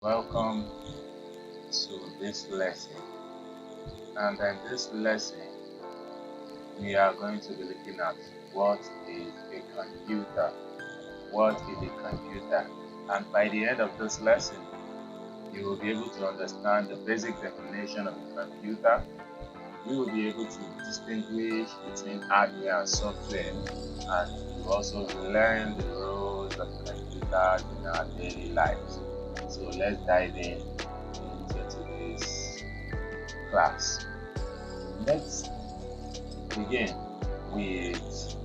Welcome to this lesson. And in this lesson, we are going to be looking at what is a computer. What is a computer? And by the end of this lesson, you will be able to understand the basic definition of a computer. You will be able to distinguish between hardware and software, and you also learn the roles of computers in our daily lives. So let's dive into today's class. Let's begin with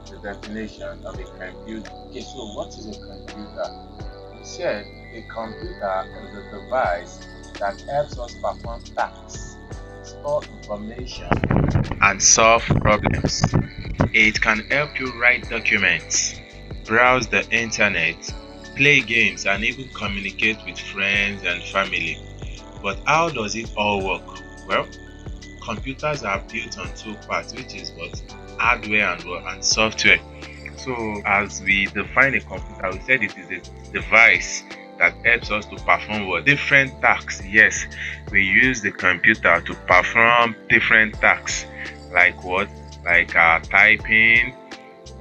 the definition of a computer. Okay, so what is a computer? We said a computer is a device that helps us perform tasks, store information, and solve problems. It can help you write documents, browse the internet, play games, and even communicate with friends and family. But how does it all work? Well, computers are built on two parts, which is what? Hardware and software. So, as we define a computer, we said it is a device that helps us to perform what? Different tasks. Yes, we use the computer to perform different tasks. Like what? Like typing,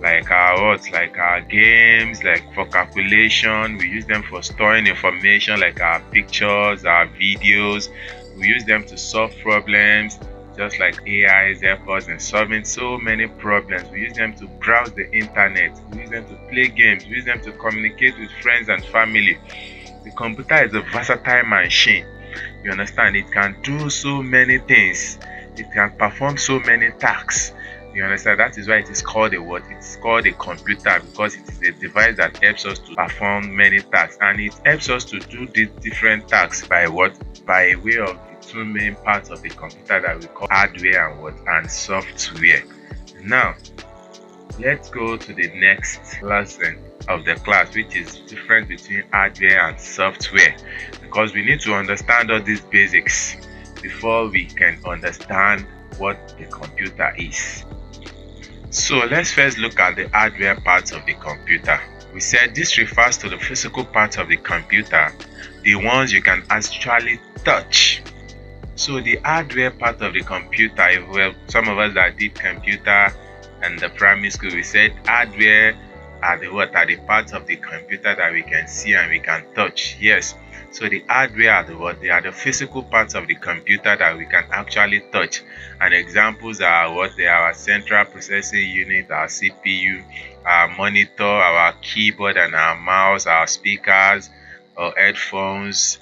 like our what? Like our games, like for calculation. We use them for storing information, like our pictures, our videos. We use them to solve problems, just like AI help us in solving so many problems. We use them to browse the internet. We use them to play games. We use them to communicate with friends and family. The computer is a versatile machine. You understand? It can do so many things. It can perform so many tasks. You understand? That is why it is called a what? It's called a computer, because it is a device that helps us to perform many tasks, and it helps us to do these different tasks by what? By way of the two main parts of the computer that we call hardware and what? And software. Now, let's go to the next lesson of the class, which is difference between hardware and software, because we need to understand all these basics before we can understand what a computer is. So let's first look at the hardware parts of the computer. We said this refers to the physical parts of the computer, the ones you can actually touch. So the hardware part of the computer, well, some of us that did computer and the primary school, we said hardware are the parts of the computer that we can see and we can touch. Yes. So the hardware are they are the physical parts of the computer that we can actually touch. And examples are what? They are our central processing unit, our CPU, our monitor, our keyboard and our mouse, our speakers, our headphones.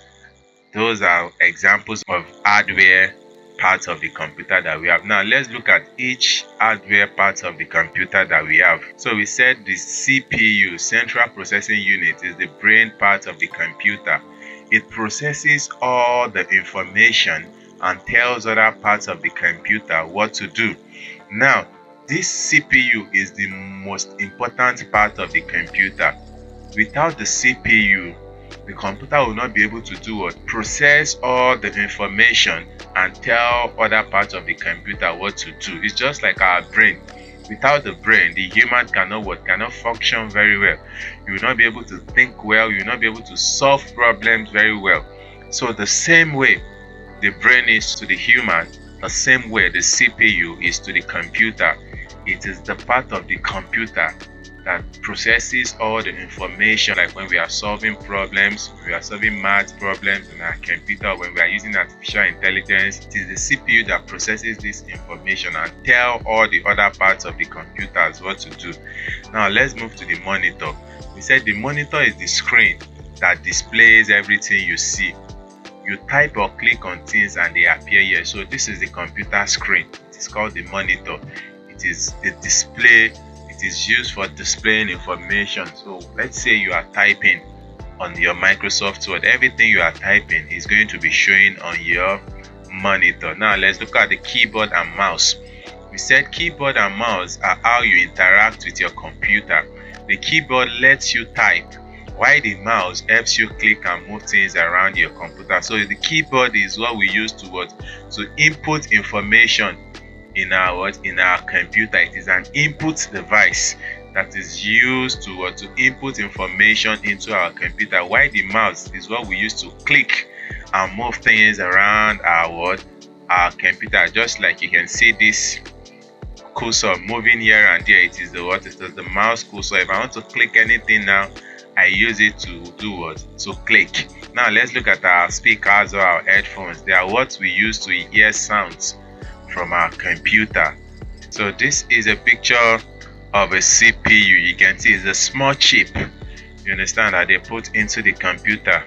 Those are examples of hardware parts of the computer that we have. Now let's look at each hardware part of the computer that we have. So we said the CPU, central processing unit, is the brain part of the computer. It processes all the information and tells other parts of the computer what to do. Now, this CPU is the most important part of the computer. Without the CPU, the computer will not be able to do what? Process all the information and tell other parts of the computer what to do. It's just like our brain. Without the brain, the human cannot function very well. You will not be able to think well. You will not be able to solve problems very well. So the same way the brain is to the human, the same way the CPU is to the computer. It is the part of the computer that processes all the information, like when we are solving problems, we are solving math problems in our computer, when we are using artificial intelligence. It is the CPU that processes this information and tell all the other parts of the computers what to do. Now let's move to the monitor. We said the monitor is the screen that displays everything you see. You type or click on things and they appear here. So this is the computer screen. It is called the monitor. It is the display. It is used for displaying information. So let's say you are typing on your Microsoft Word. Everything you are typing is going to be showing on your monitor. Now let's look at the keyboard and mouse. We said keyboard and mouse are how you interact with your computer. The keyboard lets you type, while the mouse helps you click and move things around your computer. So the keyboard is what we use to input information in our computer. It is an input device that is used to input information into our computer, while the mouse is what we use to click and move things around our computer. Just like you can see this cursor moving here and there, it is the mouse cursor. If I want to click anything now, I use it to do what? To click. Now let's look at our speakers or our headphones. They are what we use to hear sounds from our computer. So this is a picture of a CPU. You can see it's a small chip, you understand, that they put into the computer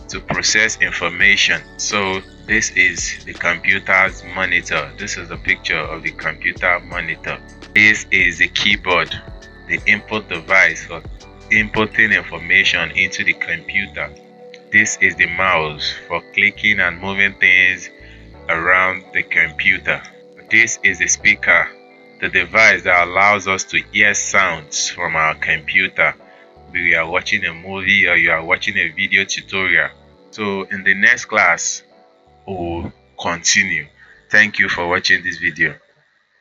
to process information. So this is the computer's monitor. This is a picture of the computer monitor. This is the keyboard, the input device for inputting information into the computer. This is the mouse for clicking and moving things around the computer. This is the speaker, the device that allows us to hear sounds from our computer. We are watching a movie or you are watching a video tutorial. So in the next class, we'll continue. Thank you for watching this video.